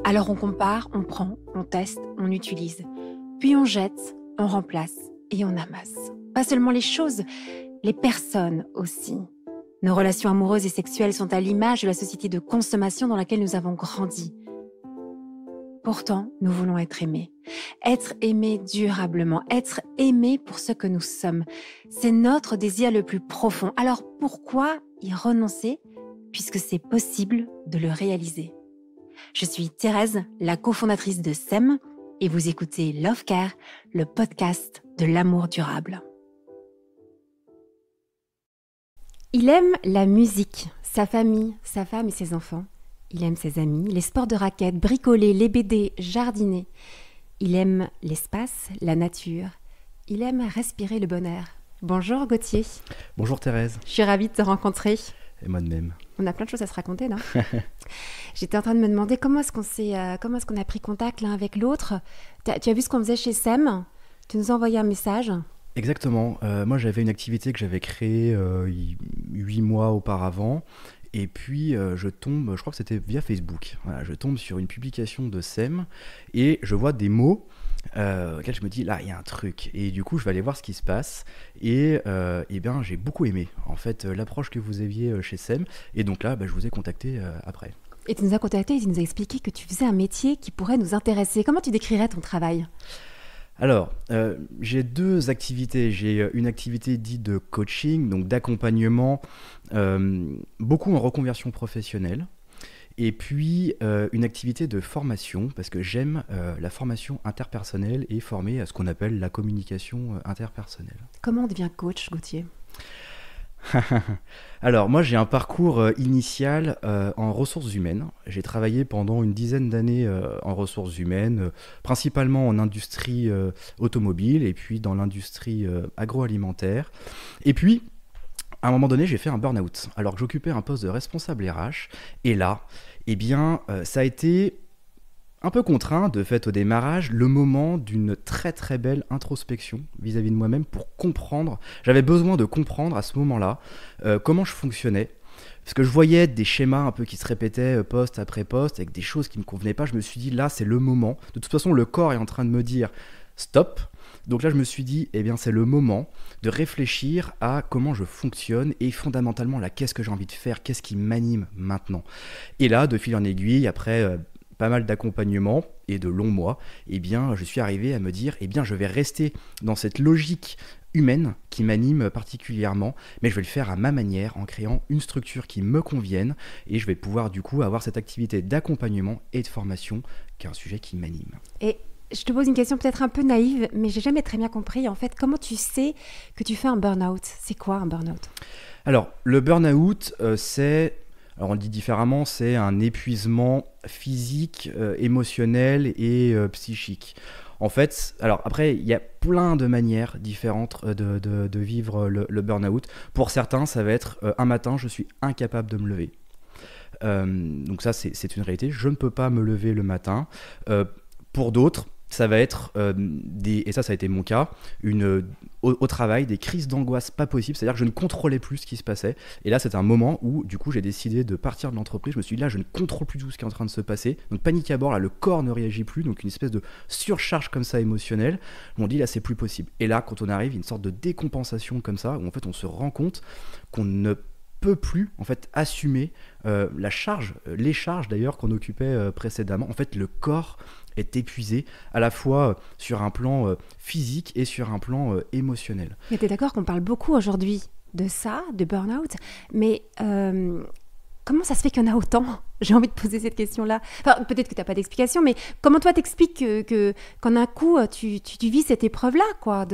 Alors on compare, on prend, on teste, on utilise. Puis on jette, on remplace et on amasse. Pas seulement les choses, les personnes aussi. Nos relations amoureuses et sexuelles sont à l'image de la société de consommation dans laquelle nous avons grandi. Pourtant, nous voulons être aimés. Être aimés durablement, être aimés pour ce que nous sommes. C'est notre désir le plus profond. Alors pourquoi y renoncer puisque c'est possible de le réaliser? Je suis Thérèse, la cofondatrice de SEM, et vous écoutez Love Care, le podcast de l'amour durable. Il aime la musique, sa famille, sa femme et ses enfants. Il aime ses amis, les sports de raquettes, bricoler, les BD, jardiner. Il aime l'espace, la nature. Il aime respirer le bonheur. Bonjour Gauthier. Bonjour Thérèse. Je suis ravie de te rencontrer. Et moi de même. On a plein de choses à se raconter, non? J'étais en train de me demander comment est-ce qu'on a pris contact l'un avec l'autre. Tu as vu ce qu'on faisait chez SEM? Tu nous as envoyé un message. Exactement. Moi, j'avais une activité que j'avais créée 8 mois auparavant. Et puis, je crois que c'était via Facebook. Voilà, je tombe sur une publication de SEM et je vois des mots auxquels je me dis, là, il y a un truc. Et du coup, je vais aller voir ce qui se passe. Et bien, j'ai beaucoup aimé, en fait, l'approche que vous aviez chez SEM. Et donc là, je vous ai contacté après. Et tu nous as contacté et tu nous as expliqué que tu faisais un métier qui pourrait nous intéresser. Comment tu décrirais ton travail ? Alors, j'ai deux activités. J'ai une activité dite de coaching, donc d'accompagnement, beaucoup en reconversion professionnelle. Et puis, une activité de formation, parce que j'aime la formation interpersonnelle et former à ce qu'on appelle la communication interpersonnelle. Comment on devient coach, Gauthier ? Alors, moi, j'ai un parcours initial en ressources humaines. J'ai travaillé pendant une dizaine d'années en ressources humaines, principalement en industrie automobile et puis dans l'industrie agroalimentaire. Et puis, à un moment donné, j'ai fait un burn-out, alors que j'occupais un poste de responsable RH. Et là, ça a été un peu contraint, de fait, au démarrage, le moment d'une très très belle introspection vis-à-vis de moi-même pour comprendre. J'avais besoin de comprendre à ce moment-là comment je fonctionnais. Parce que je voyais des schémas un peu qui se répétaient poste après poste, avec des choses qui ne me convenaient pas. Je me suis dit, là, c'est le moment. De toute façon, le corps est en train de me dire stop. Donc là, je me suis dit, c'est le moment de réfléchir à comment je fonctionne et fondamentalement, là, qu'est-ce que j'ai envie de faire, qu'est-ce qui m'anime maintenant. Et là, de fil en aiguille, après pas mal d'accompagnement et de longs mois, je suis arrivé à me dire, je vais rester dans cette logique humaine qui m'anime particulièrement, mais je vais le faire à ma manière, en créant une structure qui me convienne, et je vais pouvoir du coup avoir cette activité d'accompagnement et de formation, qui est un sujet qui m'anime. Et je te pose une question peut-être un peu naïve, mais j'ai jamais très bien compris. En fait, comment tu sais que tu fais un burn-out ? C'est quoi un burn-out ? Alors, le burn-out, alors on le dit différemment, c'est un épuisement physique, émotionnel et psychique. En fait, alors après, il y a plein de manières différentes de vivre le burn-out. Pour certains, ça va être un matin, je suis incapable de me lever. Donc ça, c'est une réalité. Je ne peux pas me lever le matin. Pour d'autres, ça va être et ça a été mon cas, au travail, des crises d'angoisse pas possibles, c'est-à-dire que je ne contrôlais plus ce qui se passait. Et là, c'est un moment où, du coup, j'ai décidé de partir de l'entreprise. Je me suis dit, là, je ne contrôle plus tout ce qui est en train de se passer. Donc, panique à bord, là, le corps ne réagit plus. Donc, une espèce de surcharge comme ça émotionnelle. On dit, là, c'est plus possible. Et là, quand on arrive, il y a une sorte de décompensation comme ça, où en fait, on se rend compte qu'on ne peut plus en fait assumer les charges d'ailleurs qu'on occupait précédemment. En fait, le corps est épuisé à la fois sur un plan physique et sur un plan émotionnel. Mais tu es d'accord qu'on parle beaucoup aujourd'hui de ça, de burn-out, mais comment ça se fait qu'il y en a autant ? J'ai envie de poser cette question-là. Enfin, peut-être que tu n'as pas d'explication, mais comment toi t'expliques qu'en un coup, tu vis cette épreuve-là, quoi,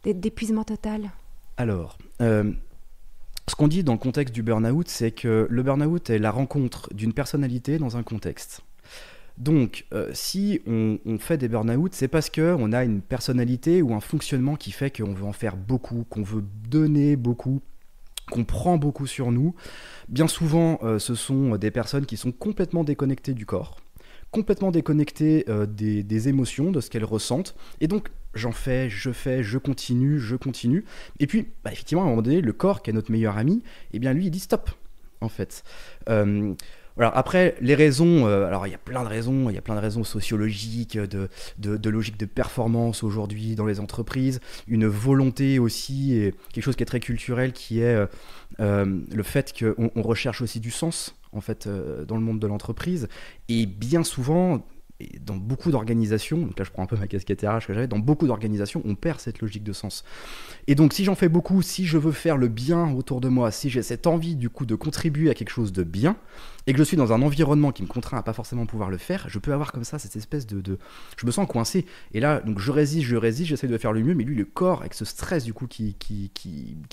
d'épuisement total ? Alors, ce qu'on dit dans le contexte du burn-out, c'est que le burn-out est la rencontre d'une personnalité dans un contexte. Donc, si on fait des burn-out, c'est parce qu'on a une personnalité ou un fonctionnement qui fait qu'on veut en faire beaucoup, qu'on veut donner beaucoup, qu'on prend beaucoup sur nous. Bien souvent, ce sont des personnes qui sont complètement déconnectées du corps, complètement déconnectées des émotions, de ce qu'elles ressentent. Et donc, je continue. Et puis, effectivement, à un moment donné, le corps, qui est notre meilleur ami, lui, il dit stop, en fait. Alors après, les raisons, alors il y a plein de raisons sociologiques, de logique de performance aujourd'hui dans les entreprises, une volonté aussi, et quelque chose qui est très culturel, qui est le fait qu'on recherche aussi du sens, en fait, dans le monde de l'entreprise, et bien souvent, et dans beaucoup d'organisations, donc là je prends un peu ma casquette RH que j'avais, dans beaucoup d'organisations, on perd cette logique de sens. Et donc si j'en fais beaucoup, si je veux faire le bien autour de moi, si j'ai cette envie du coup de contribuer à quelque chose de bien, et que je suis dans un environnement qui me contraint à pas forcément pouvoir le faire, je peux avoir comme ça cette espèce je me sens coincé. Et là, donc je résiste, j'essaie de faire le mieux, mais lui, le corps, avec ce stress du coup qui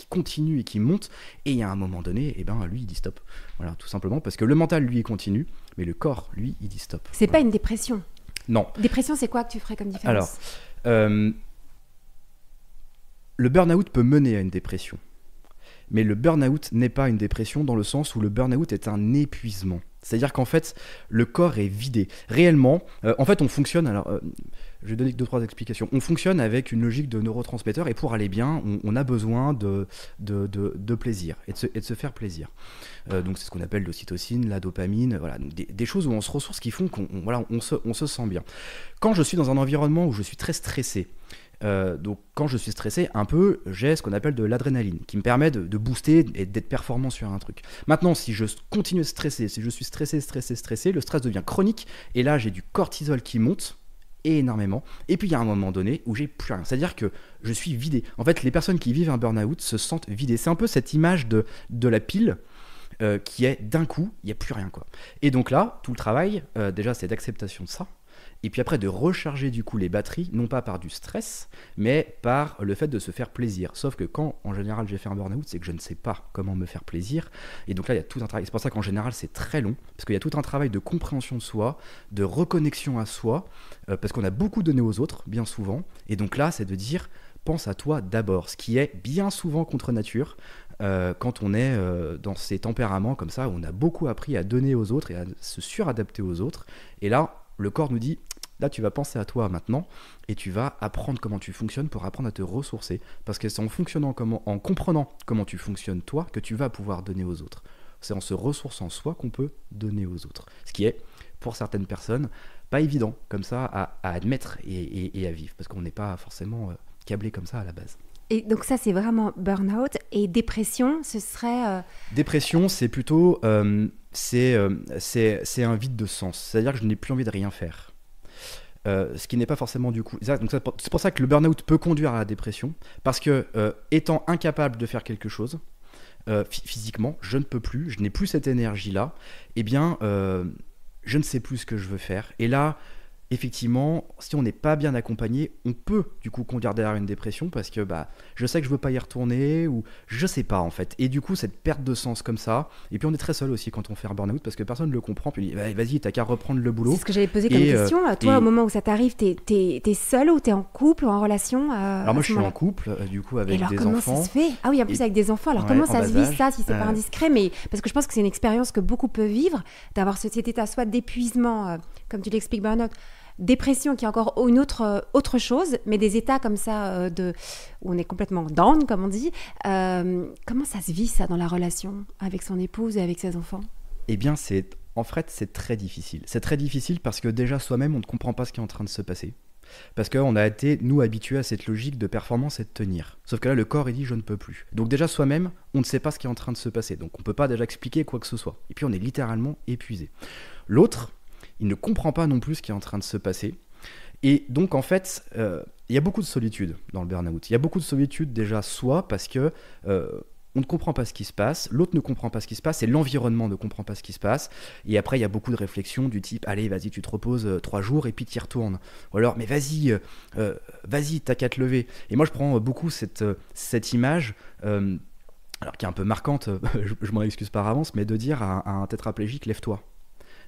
continue et qui monte, et il y a un moment donné, et ben lui, il dit stop. Voilà, tout simplement, parce que le mental, lui, il continue, mais le corps, lui, il dit stop. C'est voilà. pas une dépression. Non. Dépression, c'est quoi que tu ferais comme différence? Alors, le burn-out peut mener à une dépression. Mais le burn-out n'est pas une dépression dans le sens où le burn-out est un épuisement. C'est-à-dire qu'en fait, le corps est vidé. Réellement, en fait, on fonctionne... Alors, je vais donner 2-3 explications. On fonctionne avec une logique de neurotransmetteurs et pour aller bien, on a besoin de plaisir et de se faire plaisir. Donc, c'est ce qu'on appelle l'ocytocine, la dopamine, voilà, donc des choses où on se ressource qui font qu'on se sent bien. Quand je suis dans un environnement où je suis très stressé, donc quand je suis stressé un peu, j'ai ce qu'on appelle de l'adrénaline qui me permet de booster et d'être performant sur un truc. Maintenant, si je continue de stresser, si je suis stressé, le stress devient chronique et là j'ai du cortisol qui monte énormément et puis il y a un moment donné où j'ai plus rien, c'est-à-dire que je suis vidé. En fait, les personnes qui vivent un burn-out se sentent vidées. C'est un peu cette image de la pile qui est d'un coup, il n'y a plus rien quoi. Et donc là, tout le travail, déjà c'est d'acceptation de ça. Et puis après de recharger du coup les batteries, non pas par du stress, mais par le fait de se faire plaisir. Sauf que quand en général j'ai fait un burn-out, c'est que je ne sais pas comment me faire plaisir. Et donc là il y a tout un travail, c'est pour ça qu'en général c'est très long, parce qu'il y a tout un travail de compréhension de soi, de reconnexion à soi, parce qu'on a beaucoup donné aux autres, bien souvent. Et donc là c'est de dire, pense à toi d'abord, ce qui est bien souvent contre nature. Quand on est dans ces tempéraments comme ça, où on a beaucoup appris à donner aux autres et à se suradapter aux autres. Et là, le corps nous dit, là tu vas penser à toi maintenant et tu vas apprendre comment tu fonctionnes pour apprendre à te ressourcer. Parce que c'est en comprenant comment tu fonctionnes toi que tu vas pouvoir donner aux autres. C'est en se ressourçant soi qu'on peut donner aux autres. Ce qui est, pour certaines personnes, pas évident comme ça à admettre et à vivre. Parce qu'on n'est pas forcément câblé comme ça à la base. Et donc ça, c'est vraiment burn-out. Et dépression, ce serait... Dépression, c'est plutôt... c'est un vide de sens. C'est-à-dire que je n'ai plus envie de rien faire. Ce qui n'est pas forcément du coup... Donc c'est pour ça que le burn-out peut conduire à la dépression. Parce que, étant incapable de faire quelque chose, physiquement, je ne peux plus, je n'ai plus cette énergie-là, eh bien, je ne sais plus ce que je veux faire. Et là... Effectivement, si on n'est pas bien accompagné, on peut du coup conduire derrière une dépression parce que je sais que je veux pas y retourner ou je sais pas en fait. Et du coup, cette perte de sens comme ça, et puis on est très seul aussi quand on fait un burn-out parce que personne ne le comprend. Puis on dit, vas-y, t'as qu'à reprendre le boulot. C'est ce que j'avais posé comme question. Toi, au moment où ça t'arrive, t'es seul ou t'es en couple ou en relation Alors moi, je suis en couple, du coup, avec des enfants. Alors comment ça se fait? Ah oui, en plus avec des enfants. Alors ouais, comment ça se vit ça, si c'est pas indiscret? Mais parce que je pense que c'est une expérience que beaucoup peuvent vivre, d'avoir cet état soit d'épuisement, comme tu l'expliques, burn-out, dépression qui est encore une autre chose, mais des états comme ça où on est complètement down, comme on dit. Comment ça se vit ça dans la relation avec son épouse et avec ses enfants? Eh bien, en fait, c'est très difficile. C'est très difficile parce que déjà soi-même, on ne comprend pas ce qui est en train de se passer. Parce qu'on a été, nous, habitués à cette logique de performance et de tenir. Sauf que là, le corps, il dit « je ne peux plus ». Donc déjà, soi-même, on ne sait pas ce qui est en train de se passer. Donc on ne peut pas déjà expliquer quoi que ce soit. Et puis on est littéralement épuisé. L'autre, il ne comprend pas non plus ce qui est en train de se passer. Et donc, en fait, il y a beaucoup de solitude dans le burn-out. Il y a beaucoup de solitude déjà, soit parce que on ne comprend pas ce qui se passe, l'autre ne comprend pas ce qui se passe, et l'environnement ne comprend pas ce qui se passe. Et après, il y a beaucoup de réflexions du type « Allez, vas-y, tu te reposes 3 jours et puis tu y retournes. » Ou alors « Mais vas-y, t'as qu'à te lever. » Et moi, je prends beaucoup cette image... alors qui est un peu marquante, je m'en excuse par avance, mais de dire à un tétraplégique « Lève-toi ».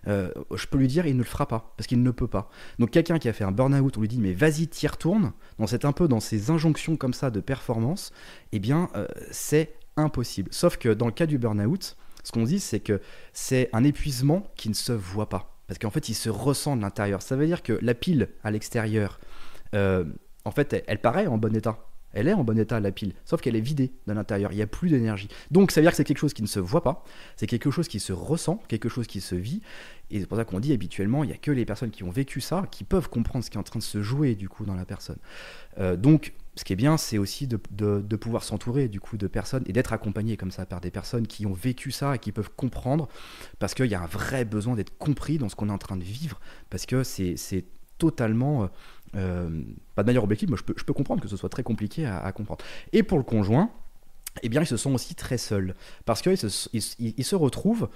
Je peux lui dire, il ne le fera pas parce qu'il ne peut pas. Donc quelqu'un qui a fait un burn-out, on lui dit mais vas-y, t'y retournes, un peu dans ces injonctions comme ça de performance, eh bien c'est impossible. Sauf que dans le cas du burn-out, ce qu'on dit c'est que c'est un épuisement qui ne se voit pas parce qu'en fait il se ressent de l'intérieur. Ça veut dire que la pile à l'extérieur, en fait elle paraît en bon état. elle est en bon état la pile, sauf qu'elle est vidée de l'intérieur, il n'y a plus d'énergie. Donc ça veut dire que c'est quelque chose qui ne se voit pas, c'est quelque chose qui se ressent, quelque chose qui se vit, et c'est pour ça qu'on dit habituellement, il n'y a que les personnes qui ont vécu ça, qui peuvent comprendre ce qui est en train de se jouer du coup dans la personne. Donc ce qui est bien, c'est aussi de pouvoir s'entourer du coup de personnes et d'être accompagné comme ça par des personnes qui ont vécu ça et qui peuvent comprendre, parce qu'il y a un vrai besoin d'être compris dans ce qu'on est en train de vivre, parce que c'est totalement, pas de manière objective, moi je peux comprendre que ce soit très compliqué à comprendre. Et pour le conjoint, eh bien, ils se sont aussi très seuls, parce qu'ils se retrouvent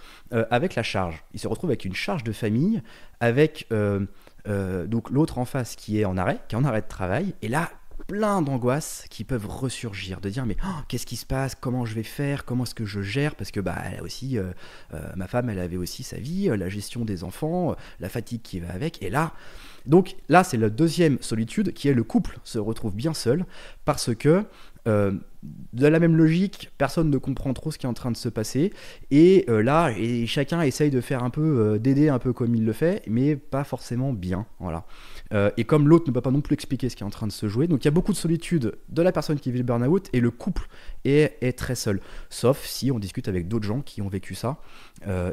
avec la charge. Ils se retrouvent avec une charge de famille, avec donc l'autre en face qui est en arrêt de travail, et là, plein d'angoisses qui peuvent ressurgir, de dire mais qu'est-ce qui se passe, comment je vais faire, comment est-ce que je gère, parce que elle a aussi, ma femme, elle avait aussi sa vie, la gestion des enfants, la fatigue qui va avec, et là, donc là, c'est la deuxième solitude qui est le couple se retrouve bien seul, parce que de la même logique, personne ne comprend trop ce qui est en train de se passer, et là, chacun essaye de faire un peu, d'aider un peu comme il le fait, mais pas forcément bien, voilà. Et comme l'autre ne peut pas non plus expliquer ce qui est en train de se jouer, donc il y a beaucoup de solitude de la personne qui vit le burn-out, et le couple est très seul, sauf si on discute avec d'autres gens qui ont vécu ça,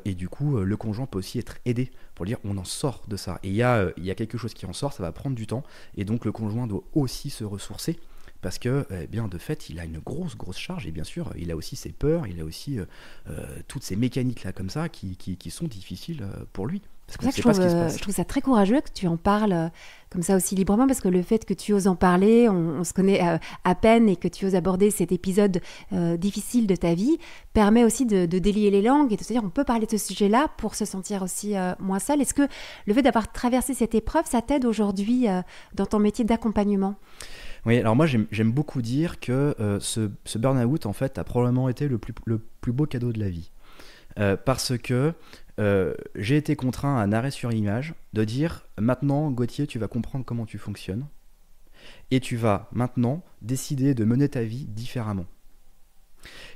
et du coup, le conjoint peut aussi être aidé pour dire on en sort de ça, et il y a quelque chose qui en sort, ça va prendre du temps, et donc le conjoint doit aussi se ressourcer, parce que, bien de fait, il a une grosse charge, et bien sûr, il a aussi ses peurs, il a aussi toutes ces mécaniques-là comme ça qui sont difficiles pour lui. Parce qu'on ne sait pas ce qui se passe. Je trouve ça très courageux que tu en parles comme ça aussi librement, parce que le fait que tu oses en parler, on se connaît à peine, et que tu oses aborder cet épisode difficile de ta vie, permet aussi de délier les langues et de se dire on peut parler de ce sujet-là pour se sentir aussi moins seul. Est-ce que le fait d'avoir traversé cette épreuve, ça t'aide aujourd'hui dans ton métier d'accompagnement ? Oui, alors moi j'aime beaucoup dire que ce burn-out en fait a probablement été le plus beau cadeau de la vie. Parce que j'ai été contraint à un arrêt sur image de dire maintenant Gauthier, tu vas comprendre comment tu fonctionnes et tu vas maintenant décider de mener ta vie différemment.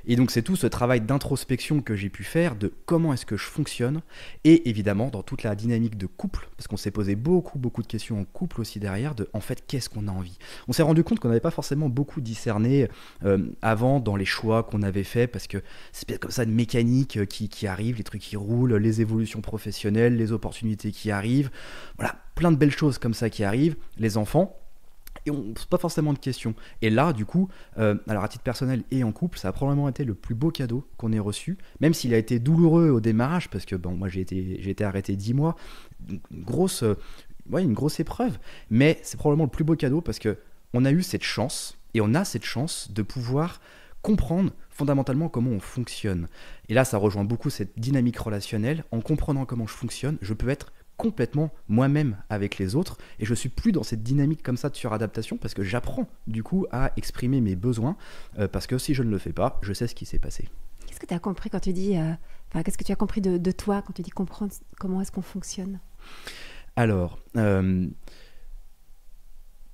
Et donc c'est tout ce travail d'introspection que j'ai pu faire de comment est-ce que je fonctionne, et évidemment dans toute la dynamique de couple, parce qu'on s'est posé beaucoup de questions en couple aussi derrière, de en fait qu'est-ce qu'on a envie. On s'est rendu compte qu'on n'avait pas forcément beaucoup discerné avant dans les choix qu'on avait faits, parce que c'est comme ça une mécanique qui arrive, les trucs qui roulent, les évolutions professionnelles, les opportunités qui arrivent, voilà, plein de belles choses comme ça qui arrivent, les enfants. Et on ne pose pas forcément de questions. Et là, du coup, alors à titre personnel et en couple, ça a probablement été le plus beau cadeau qu'on ait reçu, même s'il a été douloureux au démarrage, parce que bon, moi j'ai été arrêté 10 mois, une grosse épreuve, mais c'est probablement le plus beau cadeau parce qu'on a eu cette chance, et on a cette chance de pouvoir comprendre fondamentalement comment on fonctionne. Et là, ça rejoint beaucoup cette dynamique relationnelle. En comprenant comment je fonctionne, je peux être complètement moi-même avec les autres, et je suis plus dans cette dynamique comme ça de suradaptation, parce que j'apprends du coup à exprimer mes besoins, parce que si je ne le fais pas, je sais ce qui s'est passé. Qu'est-ce que tu as compris quand tu dis qu'est-ce que tu as compris de toi quand tu dis comprendre comment est-ce qu'on fonctionne ? Alors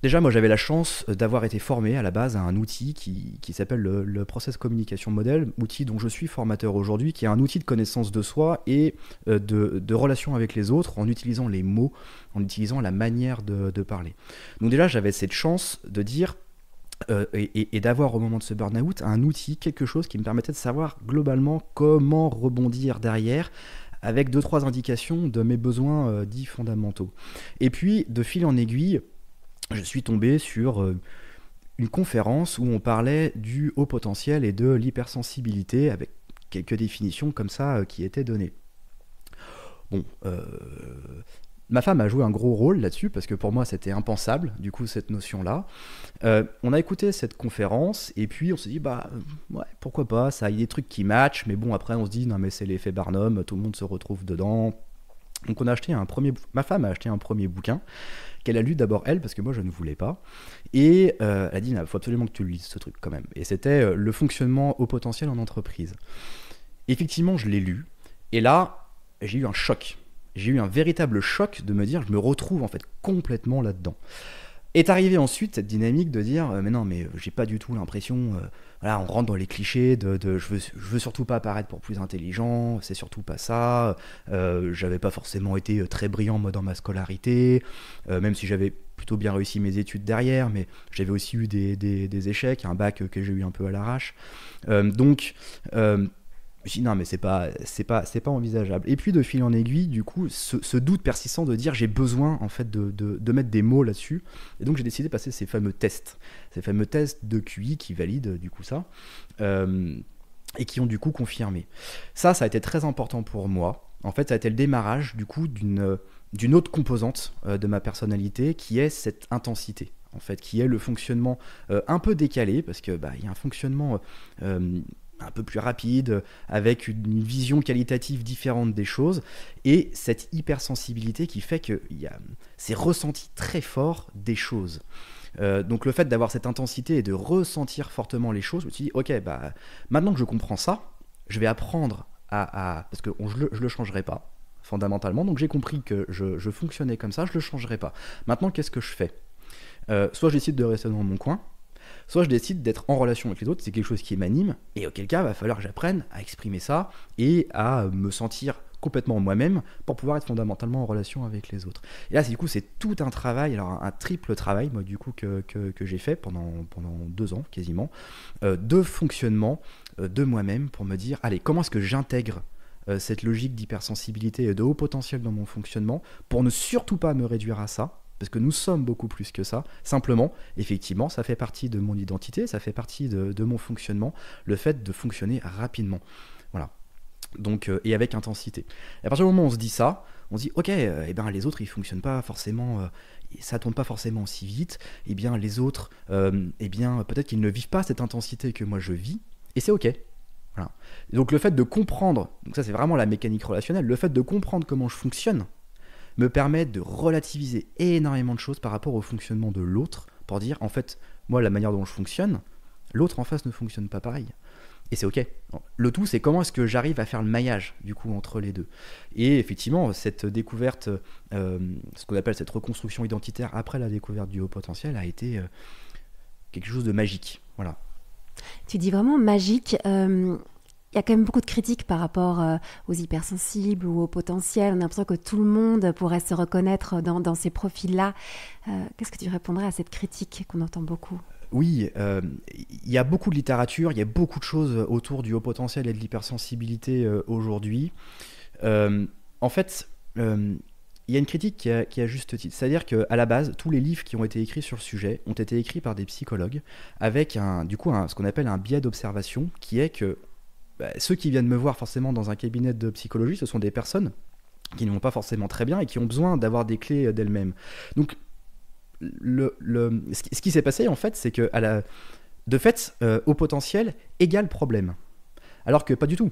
déjà, moi, j'avais la chance d'avoir été formé à la base à un outil qui s'appelle le Process Communication Model, outil dont je suis formateur aujourd'hui, qui est un outil de connaissance de soi et de relation avec les autres en utilisant les mots, en utilisant la manière de parler. Donc déjà, j'avais cette chance de dire et d'avoir au moment de ce burn-out un outil, quelque chose qui me permettait de savoir globalement comment rebondir derrière, avec 2-3 indications de mes besoins dits fondamentaux. Et puis, de fil en aiguille, je suis tombé sur une conférence où on parlait du haut potentiel et de l'hypersensibilité, avec quelques définitions comme ça qui étaient données. Bon, ma femme a joué un gros rôle là-dessus, parce que pour moi c'était impensable, du coup, cette notion-là. On a écouté cette conférence, et puis on s'est dit, ouais, pourquoi pas, ça, il y a des trucs qui matchent, mais bon, après on se dit, non mais c'est l'effet Barnum, tout le monde se retrouve dedans. Donc ma femme a acheté un premier bouquin, qu'elle a lu d'abord elle, parce que moi je ne voulais pas, et elle a dit il faut absolument que tu le lises ce truc quand même, et c'était le fonctionnement au potentiel en entreprise. Effectivement, je l'ai lu, et là j'ai eu un choc, j'ai eu un véritable choc de me dire je me retrouve en fait complètement là-dedans. Est arrivé ensuite cette dynamique de dire mais non, mais j'ai pas du tout l'impression, voilà, on rentre dans les clichés de je veux surtout pas apparaître pour plus intelligent, c'est surtout pas ça, j'avais pas forcément été très brillant moi dans ma scolarité, même si j'avais plutôt bien réussi mes études derrière, mais j'avais aussi eu des échecs, un bac que j'ai eu un peu à l'arrache. Donc, je me dis non, mais c'est pas envisageable. Et puis de fil en aiguille, du coup, ce doute persistant de dire j'ai besoin en fait de mettre des mots là-dessus. Et donc j'ai décidé de passer ces fameux tests de QI qui valident du coup ça, et qui ont du coup confirmé. Ça a été très important pour moi. En fait, ça a été le démarrage du coup d'une autre composante de ma personnalité qui est cette intensité. En fait, qui est le fonctionnement un peu décalé, parce que y a un fonctionnement un peu plus rapide, avec une vision qualitative différente des choses, et cette hypersensibilité qui fait que c'est ressenti très fort des choses. Donc le fait d'avoir cette intensité et de ressentir fortement les choses, je me suis dit, ok, maintenant que je comprends ça, je vais apprendre parce que je le changerai pas, fondamentalement, donc j'ai compris que je fonctionnais comme ça, je le changerai pas. Maintenant, qu'est-ce que je fais ? Soit je décide de rester dans mon coin, soit je décide d'être en relation avec les autres, c'est quelque chose qui m'anime, et auquel cas, il va falloir que j'apprenne à exprimer ça et à me sentir complètement moi-même pour pouvoir être fondamentalement en relation avec les autres. Et là, du coup, c'est tout un travail, alors un triple travail, moi, du coup, que j'ai fait pendant 2 ans, quasiment, de fonctionnement de moi-même pour me dire, allez, comment est-ce que j'intègre cette logique d'hypersensibilité et de haut potentiel dans mon fonctionnement pour ne surtout pas me réduire à ça, parce que nous sommes beaucoup plus que ça. Simplement, effectivement, ça fait partie de mon identité, ça fait partie de mon fonctionnement, le fait de fonctionner rapidement. Voilà. Donc, et avec intensité. Et à partir du moment où on se dit ça, on se dit, ok, les autres, ils fonctionnent pas forcément, ça tourne pas forcément aussi vite. Les autres, peut-être qu'ils ne vivent pas cette intensité que moi je vis, et c'est ok. Voilà. Donc le fait de comprendre, donc ça c'est vraiment la mécanique relationnelle, le fait de comprendre comment je fonctionne, me permettre de relativiser énormément de choses par rapport au fonctionnement de l'autre, pour dire, en fait, moi, la manière dont je fonctionne, l'autre en face ne fonctionne pas pareil. Et c'est ok. Le tout, c'est comment est-ce que j'arrive à faire le maillage, du coup, entre les deux. Et effectivement, cette découverte, ce qu'on appelle cette reconstruction identitaire après la découverte du haut potentiel, a été quelque chose de magique. Voilà. Tu dis vraiment magique. Il y a quand même beaucoup de critiques par rapport aux hypersensibles ou au potentiel. On a l'impression que tout le monde pourrait se reconnaître dans ces profils-là. Qu'est-ce que tu répondrais à cette critique qu'on entend beaucoup ? Oui, il y a beaucoup de littérature, il y a beaucoup de choses autour du haut potentiel et de l'hypersensibilité aujourd'hui. En fait, il y a une critique qui a juste titre. C'est-à-dire qu'à la base, tous les livres qui ont été écrits sur le sujet ont été écrits par des psychologues avec ce qu'on appelle un biais d'observation, qui est que ceux qui viennent me voir forcément dans un cabinet de psychologie, ce sont des personnes qui ne vont pas forcément très bien et qui ont besoin d'avoir des clés d'elles-mêmes. Donc, ce qui s'est passé, en fait, c'est que de fait, au potentiel égale problème. Alors que pas du tout.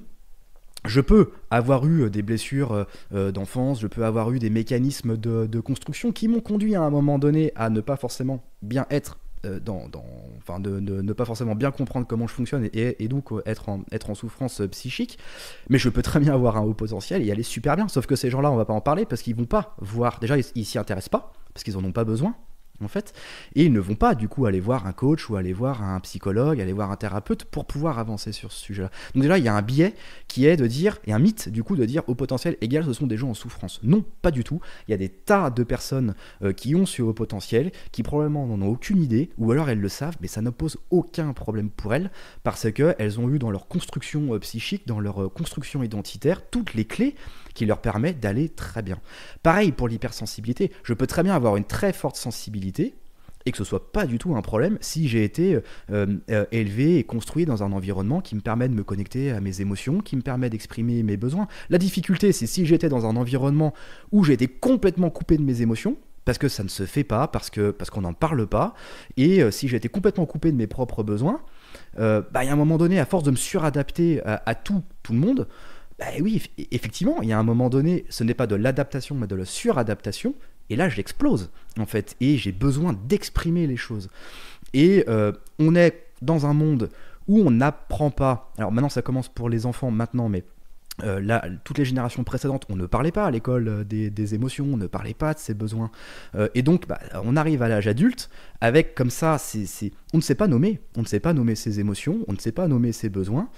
Je peux avoir eu des blessures d'enfance, je peux avoir eu des mécanismes de construction qui m'ont conduit à un moment donné à ne pas forcément bien être de ne pas forcément bien comprendre comment je fonctionne et donc être en souffrance psychique, mais je peux très bien avoir un haut potentiel et y aller super bien, sauf que ces gens-là, on va pas en parler parce qu'ils vont pas voir, déjà ils s'y intéressent pas, parce qu'ils en ont pas besoin, en fait, et ils ne vont pas du coup aller voir un coach ou aller voir un psychologue, aller voir un thérapeute pour pouvoir avancer sur ce sujet-là. Donc déjà, il y a un biais qui est de dire, et un mythe du coup de dire au potentiel égal, ce sont des gens en souffrance. Non, pas du tout. Il y a des tas de personnes qui ont ce haut potentiel, qui probablement n'en ont aucune idée, ou alors elles le savent, mais ça ne pose aucun problème pour elles, parce qu'elles ont eu dans leur construction psychique, dans leur construction identitaire, toutes les clés qui leur permettent d'aller très bien. Pareil pour l'hypersensibilité, je peux très bien avoir une très forte sensibilité et que ce soit pas du tout un problème si j'ai été élevé et construit dans un environnement qui me permet de me connecter à mes émotions, qui me permet d'exprimer mes besoins. La difficulté, c'est si j'étais dans un environnement où j'ai été complètement coupé de mes émotions, parce que ça ne se fait pas, parce qu'on n'en parle pas, et si j'ai été complètement coupé de mes propres besoins, il y a un moment donné, à force de me suradapter à tout le monde, oui, effectivement, il y a un moment donné, ce n'est pas de l'adaptation, mais de la suradaptation, et là, j'explose, en fait, et j'ai besoin d'exprimer les choses. Et on est dans un monde où on n'apprend pas, alors maintenant ça commence pour les enfants maintenant, mais là, toutes les générations précédentes, on ne parlait pas à l'école des émotions, on ne parlait pas de ses besoins, et donc on arrive à l'âge adulte avec comme ça, on ne sait pas nommer ses émotions, on ne sait pas nommer ses besoins.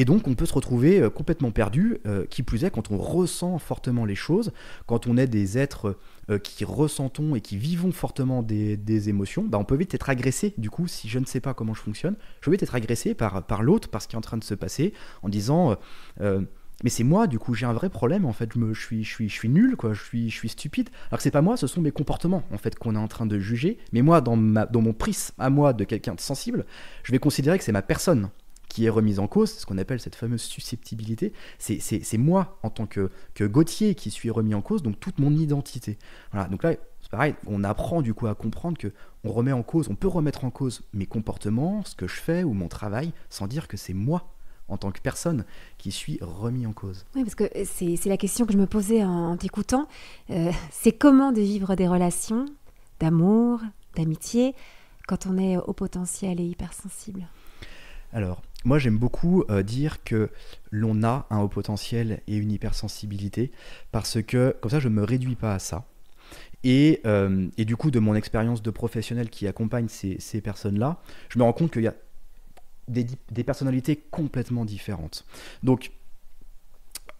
Et donc, on peut se retrouver complètement perdu, qui plus est, quand on ressent fortement les choses, quand on est des êtres qui ressentons et qui vivons fortement des émotions, on peut vite être agressé, du coup, si je ne sais pas comment je fonctionne, je peux vite être agressé par l'autre, par ce qui est en train de se passer, en disant... mais c'est moi, du coup, j'ai un vrai problème, en fait, je suis nul, quoi, je suis stupide. Alors que c'est pas moi, ce sont mes comportements, en fait, qu'on est en train de juger. Mais moi, dans mon prisme à moi de quelqu'un de sensible, je vais considérer que c'est ma personne qui est remise en cause, ce qu'on appelle cette fameuse susceptibilité. C'est moi, en tant que Gauthier, qui suis remis en cause, donc toute mon identité. Voilà, donc là, c'est pareil, on apprend du coup à comprendre que on peut remettre en cause mes comportements, ce que je fais ou mon travail, sans dire que c'est moi, en tant que personne, qui suis remis en cause. Oui, parce que c'est la question que je me posais en t'écoutant. C'est comment de vivre des relations d'amour, d'amitié, quand on est au potentiel et hypersensible? Alors, moi j'aime beaucoup dire que l'on a un haut potentiel et une hypersensibilité, parce que, comme ça, je ne me réduis pas à ça. Et du coup, de mon expérience de professionnel qui accompagne ces personnes-là, je me rends compte qu'il y a des personnalités complètement différentes. Donc,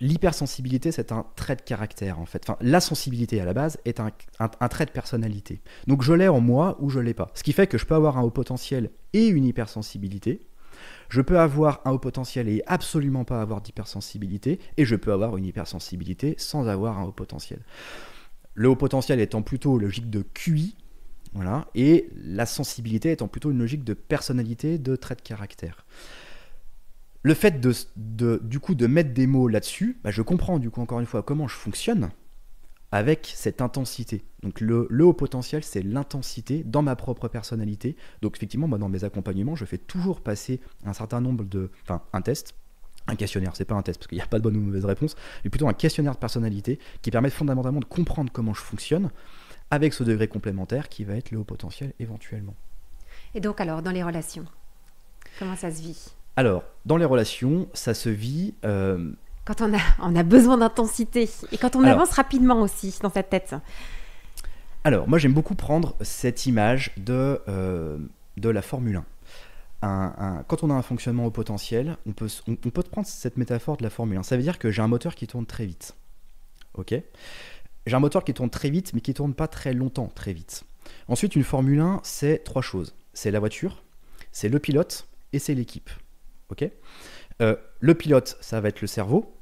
l'hypersensibilité, c'est un trait de caractère, en fait. Enfin, la sensibilité, à la base, est un trait de personnalité. Donc, je l'ai en moi ou je ne l'ai pas. Ce qui fait que je peux avoir un haut potentiel et une hypersensibilité. Je peux avoir un haut potentiel et absolument pas avoir d'hypersensibilité. Et je peux avoir une hypersensibilité sans avoir un haut potentiel. Le haut potentiel étant plutôt logique de QI, voilà, et la sensibilité étant plutôt une logique de personnalité, de trait de caractère. Le fait du coup de mettre des mots là-dessus, je comprends du coup encore une fois comment je fonctionne avec cette intensité. Donc le haut potentiel, c'est l'intensité dans ma propre personnalité. Donc effectivement, moi dans mes accompagnements, je fais toujours passer un certain nombre un test. Un questionnaire, c'est pas un test parce qu'il n'y a pas de bonne ou mauvaise réponse, mais plutôt un questionnaire de personnalité qui permet fondamentalement de comprendre comment je fonctionne avec ce degré complémentaire qui va être le haut potentiel éventuellement. Et donc alors, dans les relations, comment ça se vit? Alors, dans les relations, ça se vit... Quand on a besoin d'intensité et quand on avance rapidement aussi dans sa tête. Alors, moi j'aime beaucoup prendre cette image de la Formule 1. Quand on a un fonctionnement au potentiel, on peut prendre cette métaphore de la Formule 1. Ça veut dire que j'ai un moteur qui tourne très vite. Ok ? J'ai un moteur qui tourne très vite, mais qui ne tourne pas très longtemps, très vite. Ensuite, une Formule 1, c'est 3 choses. C'est la voiture, c'est le pilote et c'est l'équipe. Ok ? Le pilote, ça va être le cerveau.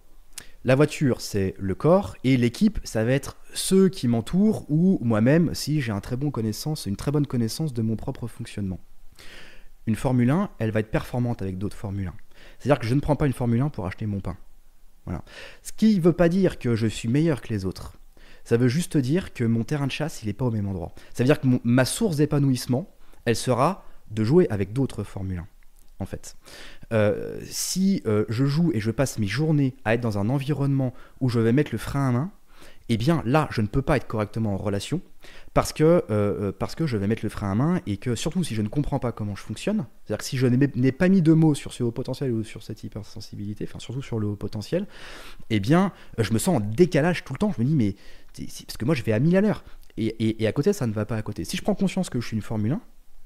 La voiture, c'est le corps. Et l'équipe, ça va être ceux qui m'entourent ou moi-même, si j'ai une très bonne connaissance de mon propre fonctionnement. Une Formule 1, elle va être performante avec d'autres Formule 1. C'est-à-dire que je ne prends pas une Formule 1 pour acheter mon pain. Voilà. Ce qui ne veut pas dire que je suis meilleur que les autres. Ça veut juste dire que mon terrain de chasse, il n'est pas au même endroit. Ça veut dire que ma source d'épanouissement, elle sera de jouer avec d'autres Formule 1, en fait. Si je joue et je passe mes journées à être dans un environnement où je vais mettre le frein à main, eh bien là, je ne peux pas être correctement en relation parce que je vais mettre le frein à main et que surtout si je ne comprends pas comment je fonctionne, c'est-à-dire que si je n'ai pas mis de mots sur ce haut potentiel ou sur cette hypersensibilité, enfin surtout sur le haut potentiel, eh bien je me sens en décalage tout le temps. Je me dis mais parce que moi je vais à 1000 à l'heure et à côté ça ne va pas à côté. Si je prends conscience que je suis une Formule 1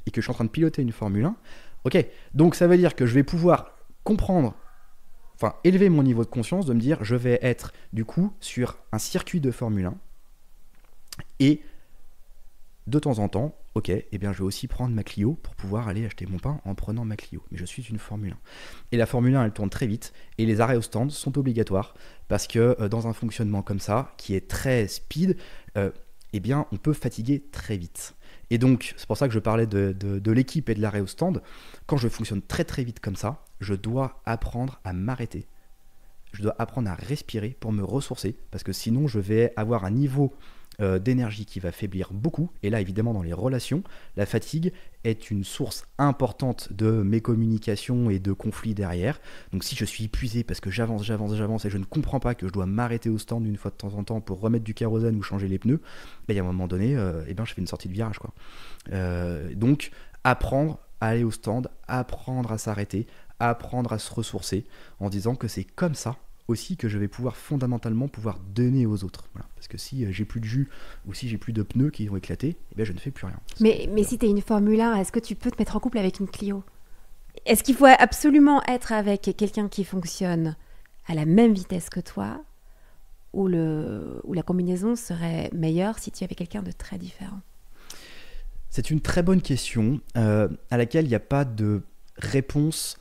et que je suis en train de piloter une Formule 1, ok, donc ça veut dire que je vais pouvoir comprendre, enfin élever mon niveau de conscience, de me dire je vais être du coup sur un circuit de Formule 1 et de temps en temps, ok, eh bien je vais aussi prendre ma Clio pour pouvoir aller acheter mon pain en prenant ma Clio. Mais je suis une Formule 1. Et la Formule 1, elle tourne très vite et les arrêts au stand sont obligatoires parce que dans un fonctionnement comme ça, qui est très speed, eh bien on peut fatiguer très vite. Et donc, c'est pour ça que je parlais de l'équipe et de l'arrêt au stand. Quand je fonctionne très très vite comme ça, je dois apprendre à m'arrêter. Je dois apprendre à respirer pour me ressourcer, parce que sinon je vais avoir un niveau d'énergie qui va faiblir beaucoup. Et là, évidemment, dans les relations, la fatigue est une source importante de mes communications et de conflits derrière. Donc si je suis épuisé parce que j'avance et je ne comprends pas que je dois m'arrêter au stand une fois de temps en temps pour remettre du kérosène ou changer les pneus, il y a un moment donné, je fais une sortie de virage, quoi. Donc apprendre à aller au stand, apprendre à s'arrêter, apprendre à se ressourcer en disant que c'est comme ça aussi que je vais fondamentalement pouvoir donner aux autres. Voilà. Parce que si j'ai plus de jus ou si j'ai plus de pneus qui vont éclater, je ne fais plus rien. Mais si tu es une Formule 1, est-ce que tu peux te mettre en couple avec une Clio Est-ce qu'il faut absolument être avec quelqu'un qui fonctionne à la même vitesse que toi, ou la combinaison serait meilleure si tu avais quelqu'un de très différent? C'est une très bonne question à laquelle il n'y a pas de réponse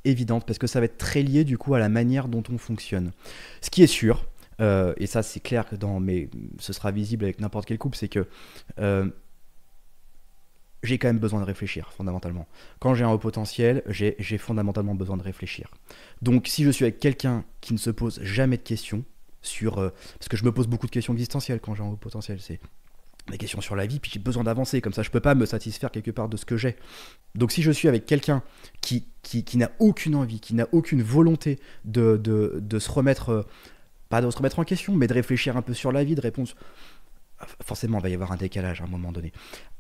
évidente, parce que ça va être très lié du coup à la manière dont on fonctionne. Ce qui est sûr, et ça c'est clair que mais ce sera visible avec n'importe quel couple, c'est que j'ai quand même besoin de réfléchir fondamentalement. Quand j'ai un haut potentiel, j'ai fondamentalement besoin de réfléchir. Donc si je suis avec quelqu'un qui ne se pose jamais de questions parce que je me pose beaucoup de questions existentielles quand j'ai un haut potentiel, c'est des questions sur la vie, puis j'ai besoin d'avancer, comme ça je peux pas me satisfaire quelque part de ce que j'ai. Donc si je suis avec quelqu'un qui n'a aucune envie, qui n'a aucune volonté de se remettre, pas de se remettre en question, mais de réfléchir un peu sur la vie, de répondre, forcément il va y avoir un décalage à un moment donné.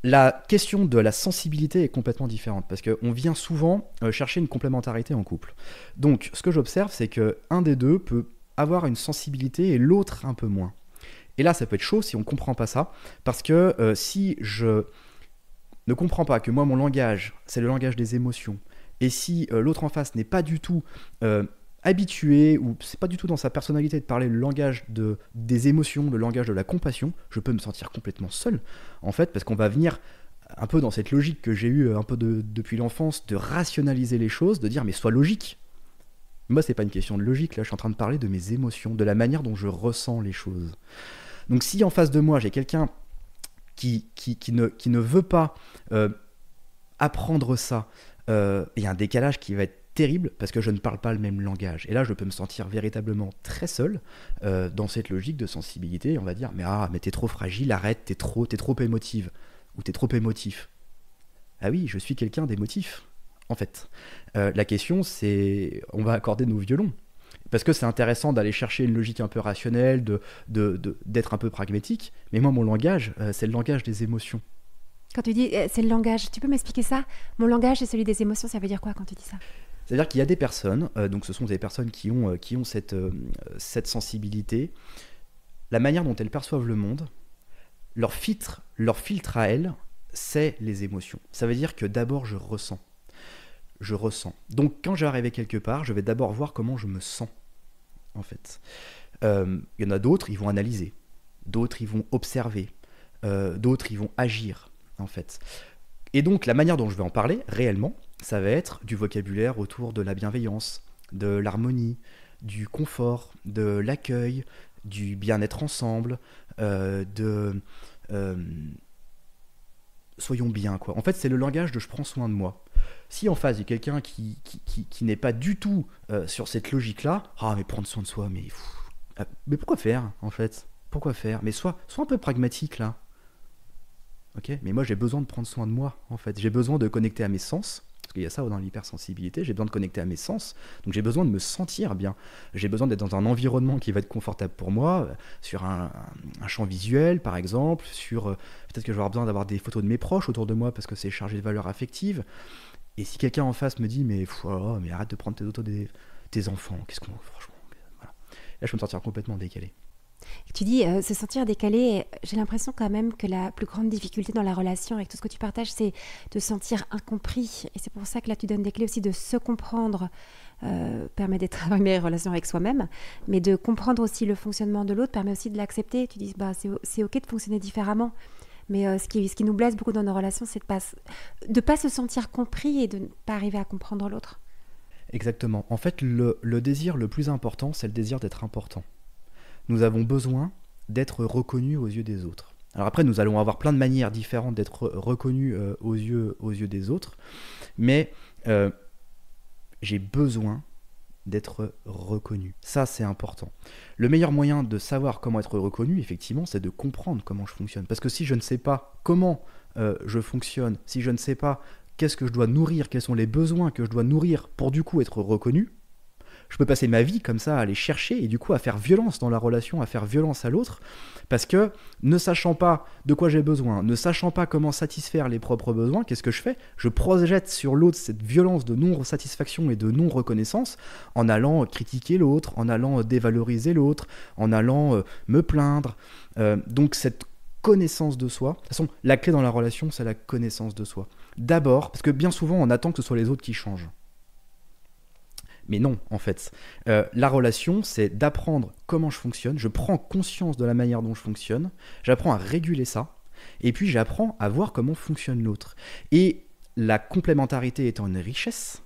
La question de la sensibilité est complètement différente, parce qu'on vient souvent chercher une complémentarité en couple. Donc ce que j'observe, c'est qu'un des deux peut avoir une sensibilité et l'autre un peu moins. Et là, ça peut être chaud si on ne comprend pas ça, parce que si je ne comprends pas que moi, mon langage, c'est le langage des émotions, et si l'autre en face n'est pas du tout habitué, ou c'est pas du tout dans sa personnalité de parler le langage des émotions, le langage de la compassion, je peux me sentir complètement seul, en fait, parce qu'on va venir un peu dans cette logique que j'ai eue un peu depuis l'enfance, de rationaliser les choses, de dire, mais sois logique. Moi, c'est pas une question de logique, là, je suis en train de parler de mes émotions, de la manière dont je ressens les choses. Donc si en face de moi, j'ai quelqu'un qui ne veut pas apprendre ça, il y a un décalage qui va être terrible parce que je ne parle pas le même langage. Et là, je peux me sentir véritablement très seul dans cette logique de sensibilité. On va dire, mais t'es trop fragile, arrête, t'es trop émotive. Ou t'es trop émotif. Ah oui, je suis quelqu'un d'émotif, en fait. La question, c'est, on va accorder nos violons. Parce que c'est intéressant d'aller chercher une logique un peu rationnelle, d'être un peu pragmatique. Mais moi, mon langage, c'est le langage des émotions. Quand tu dis c'est le langage, tu peux m'expliquer ça? Mon langage est celui des émotions, ça veut dire quoi quand tu dis ça? C'est-à-dire qu'il y a des personnes, donc ce sont des personnes qui ont cette sensibilité, la manière dont elles perçoivent le monde, leur filtre à elles, c'est les émotions. Ça veut dire que d'abord, je ressens. Donc quand je vais arriver quelque part, je vais d'abord voir comment je me sens, en fait. Il y en a d'autres, ils vont analyser. D'autres, ils vont observer. D'autres, ils vont agir, en fait. Et donc, la manière dont je vais en parler, réellement, ça va être du vocabulaire autour de la bienveillance, de l'harmonie, du confort, de l'accueil, du bien-être ensemble, soyons bien, quoi. En fait, c'est le langage de je prends soin de moi. Si en face, il y a quelqu'un qui n'est pas du tout sur cette logique-là, mais prendre soin de soi, mais pourquoi faire, en fait? Pourquoi faire? Mais sois un peu pragmatique, là. Ok, mais moi, j'ai besoin de prendre soin de moi, en fait. J'ai besoin de connecter à mes sens, parce qu'il y a ça dans l'hypersensibilité, j'ai besoin de connecter à mes sens, donc j'ai besoin de me sentir bien. J'ai besoin d'être dans un environnement qui va être confortable pour moi, sur un champ visuel, par exemple, peut-être que je vais avoir besoin d'avoir des photos de mes proches autour de moi, parce que c'est chargé de valeurs affectives. Et si quelqu'un en face me dit mais arrête de prendre tes photos de tes enfants, franchement, voilà. Là je peux me sentir complètement décalé. Tu dis se sentir décalé, j'ai l'impression quand même que la plus grande difficulté dans la relation avec tout ce que tu partages, c'est de se sentir incompris. Et c'est pour ça que là tu donnes des clés aussi de se comprendre, permet d'être dans une meilleure relation avec soi-même, mais de comprendre aussi le fonctionnement de l'autre permet aussi de l'accepter. Tu dis c'est ok de fonctionner différemment. Mais ce qui nous blesse beaucoup dans nos relations, c'est de pas se sentir compris et de ne pas arriver à comprendre l'autre. Exactement. En fait, le désir le plus important, c'est le désir d'être important. Nous avons besoin d'être reconnus aux yeux des autres. Alors après, nous allons avoir plein de manières différentes d'être reconnus aux yeux des autres, mais j'ai besoin d'être reconnu. Ça, c'est important. Le meilleur moyen de savoir comment être reconnu, effectivement, c'est de comprendre comment je fonctionne. Parce que si je ne sais pas comment je fonctionne, si je ne sais pas qu'est-ce que je dois nourrir, quels sont les besoins que je dois nourrir pour du coup être reconnu, je peux passer ma vie comme ça à aller chercher et du coup à faire violence dans la relation, à faire violence à l'autre, parce que ne sachant pas de quoi j'ai besoin, ne sachant pas comment satisfaire les propres besoins, qu'est-ce que je fais? Je projette sur l'autre cette violence de non-satisfaction et de non-reconnaissance en allant critiquer l'autre, en allant dévaloriser l'autre, en allant me plaindre. Donc cette connaissance de soi. De toute façon, la clé dans la relation, c'est la connaissance de soi. D'abord, parce que bien souvent, on attend que ce soit les autres qui changent. Mais non, en fait. La relation, c'est d'apprendre comment je fonctionne. Je prends conscience de la manière dont je fonctionne. J'apprends à réguler ça. Et puis, j'apprends à voir comment fonctionne l'autre. Et la complémentarité étant une richesse,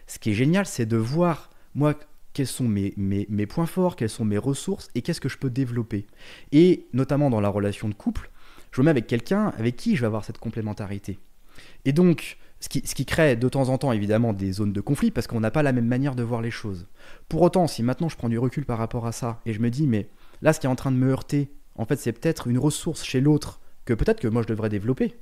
ce qui est génial, c'est de voir, moi, quels sont mes points forts, quelles sont mes ressources et qu'est-ce que je peux développer. Et notamment dans la relation de couple, je me mets avec quelqu'un avec qui je vais avoir cette complémentarité. Et donc, ce qui crée de temps en temps évidemment des zones de conflit parce qu'on n'a pas la même manière de voir les choses. Pour autant, si maintenant je prends du recul par rapport à ça et je me dis, mais là, ce qui est en train de me heurter, en fait, c'est peut-être une ressource chez l'autre que peut-être que moi je devrais développer.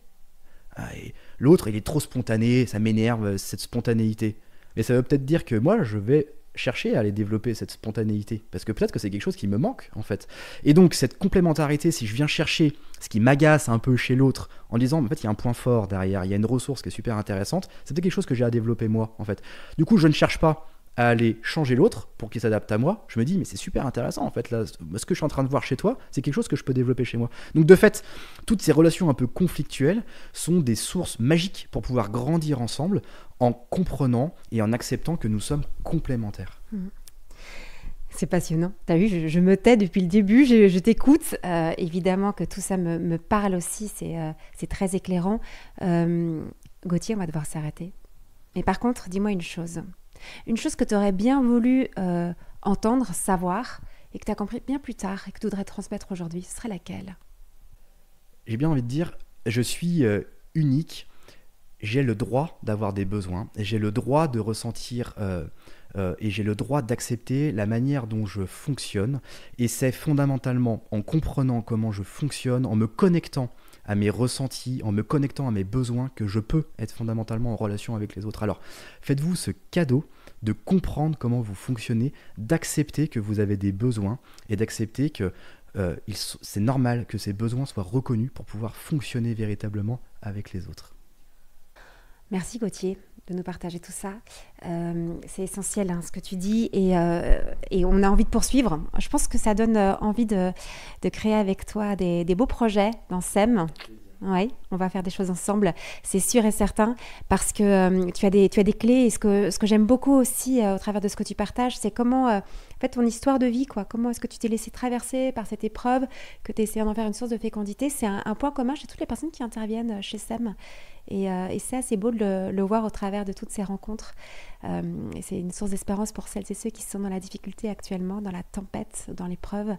Et l'autre, il est trop spontané, ça m'énerve, cette spontanéité. Mais ça veut peut-être dire que moi, je vais chercher à aller développer cette spontanéité. Parce que peut-être que c'est quelque chose qui me manque, en fait. Et donc, cette complémentarité, si je viens chercher ce qui m'agace un peu chez l'autre, en disant, en fait, il y a un point fort derrière, il y a une ressource qui est super intéressante, c'est peut-être quelque chose que j'ai à développer moi, en fait. Du coup, je ne cherche pas à aller changer l'autre pour qu'il s'adapte à moi. Je me dis, mais c'est super intéressant, en fait. Là, ce que je suis en train de voir chez toi, c'est quelque chose que je peux développer chez moi. Donc, de fait, toutes ces relations un peu conflictuelles sont des sources magiques pour pouvoir grandir ensemble en comprenant et en acceptant que nous sommes complémentaires. C'est passionnant. T'as vu, je me tais depuis le début, je t'écoute. Évidemment que tout ça me parle aussi, c'est très éclairant. Gauthier, on va devoir s'arrêter. Mais par contre, dis-moi une chose. Une chose que tu aurais bien voulu entendre, savoir, et que tu as compris bien plus tard, et que tu voudrais transmettre aujourd'hui, ce serait laquelle ? J'ai bien envie de dire, je suis unique, j'ai le droit d'avoir des besoins, et j'ai le droit de ressentir, et j'ai le droit d'accepter la manière dont je fonctionne, et c'est fondamentalement en comprenant comment je fonctionne, en me connectant à mes ressentis, en me connectant à mes besoins, que je peux être fondamentalement en relation avec les autres. Alors, faites-vous ce cadeau de comprendre comment vous fonctionnez, d'accepter que vous avez des besoins et d'accepter que c'est normal que ces besoins soient reconnus pour pouvoir fonctionner véritablement avec les autres. Merci Gauthier de nous partager tout ça. C'est essentiel ce que tu dis et on a envie de poursuivre. Je pense que ça donne envie de créer avec toi des beaux projets dans SEM. Oui, on va faire des choses ensemble, c'est sûr et certain, parce que tu as des clés. Et ce que j'aime beaucoup aussi au travers de ce que tu partages, c'est comment, en fait, ton histoire de vie, quoi. Comment est-ce que tu t'es laissé traverser par cette épreuve, que tu as essayé d'en faire une source de fécondité. C'est un point commun chez toutes les personnes qui interviennent chez SEM. Et c'est assez beau de le voir au travers de toutes ces rencontres. Et c'est une source d'espérance pour celles et ceux qui sont dans la difficulté actuellement, dans la tempête, dans l'épreuve.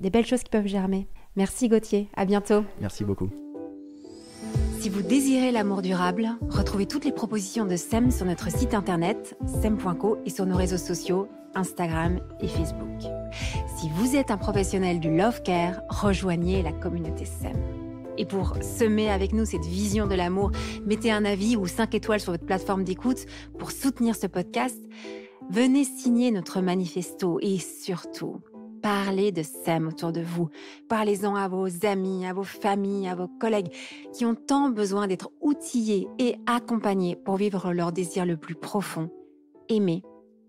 Des belles choses qui peuvent germer. Merci Gauthier, à bientôt. Merci beaucoup. Si vous désirez l'amour durable, retrouvez toutes les propositions de SEM sur notre site internet sem.co et sur nos réseaux sociaux Instagram et Facebook. Si vous êtes un professionnel du Love Care, rejoignez la communauté SEM. Et pour semer avec nous cette vision de l'amour, mettez un avis ou 5 étoiles sur votre plateforme d'écoute pour soutenir ce podcast. Venez signer notre manifesto et surtout, parlez de SEM autour de vous. Parlez-en à vos amis, à vos familles, à vos collègues qui ont tant besoin d'être outillés et accompagnés pour vivre leur désir le plus profond, aimer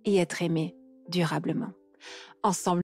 et être aimé durablement. Ensemble,